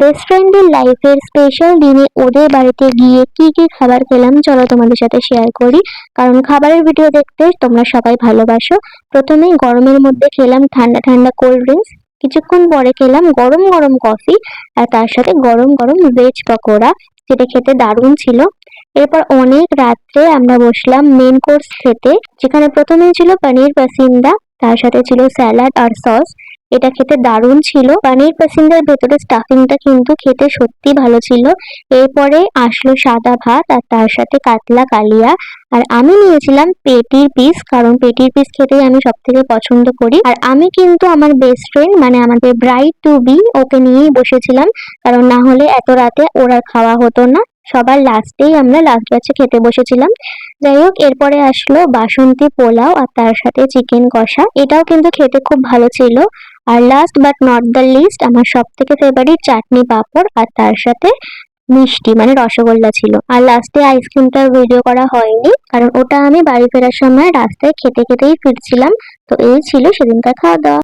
Best ফ্রেন্ডের লাইফের special দিনে ওদের বাড়িতে গিয়ে কি কি খাবার খেলাম চলো তোমাদের সাথে শেয়ার করি। কারণ খাবারের ভিডিও দেখতে তোমরা সবাই ভালোবাসো। প্রথমেই গরমের মধ্যে খেলাম ঠান্ডা ঠান্ডা কোল্ড ড্রিঙ্কস। কিছুক্ষণ পরে খেলাম গরম গরম কফি। আর তার সাথে গরম গরম ভেজ পকোড়া, যেটা খেতে দারুণ ছিল। এরপর অনেক রাত্রে আমরা বসলাম মেন কোর্স খেতে, যেখানে প্রথমেই ছিল পনির পাসিন্দা, তার সাথে ছিল স্যালাড আর সস। এটা খেতে দারুণ ছিল। পানির পাসিন্দার ভেতরে স্টাফিংটা কিন্তু খেতে সত্যি ভালো ছিল। এরপরে আসলো সাদা ভাত আর তার সাথে কাতলা কালিয়া। আর আমি নিয়েছিলাম পেটির পিস, কারণ পেটির পিস খেতেই আমি সব থেকে পছন্দ করি। আর আমি কিন্তু আমার বেস্ট ফ্রেন্ড মানে আমাদের ব্রাইড টু বি ওকে নিয়েই বসেছিলাম, কারণ না হলে এত রাতে ওর আর খাওয়া হতো না। সবার লাস্টেই আমরা লাস্ট ব্যাচে খেতে বসেছিলাম। যাই হোক, এরপরে আসলো বাসন্তী পোলাও আর তার সাথে চিকেন কষা। এটাও কিন্তু খেতে খুব ভালো ছিল। আর last but not the least, আমার সব থেকে ফেভারিট চাটনি পাঁপড় আর তার সাথে মিষ্টি মানে রসগোল্লা ছিল। আর লাস্টে আইসক্রিমটার ভিডিও করা হয়নি, কারণ ওটা আমি বাড়ি ফেরার সময় রাস্তায় খেতে খেতেই ফিরছিলাম। তো এই ছিল সেদিনকার খাওয়া দাওয়া।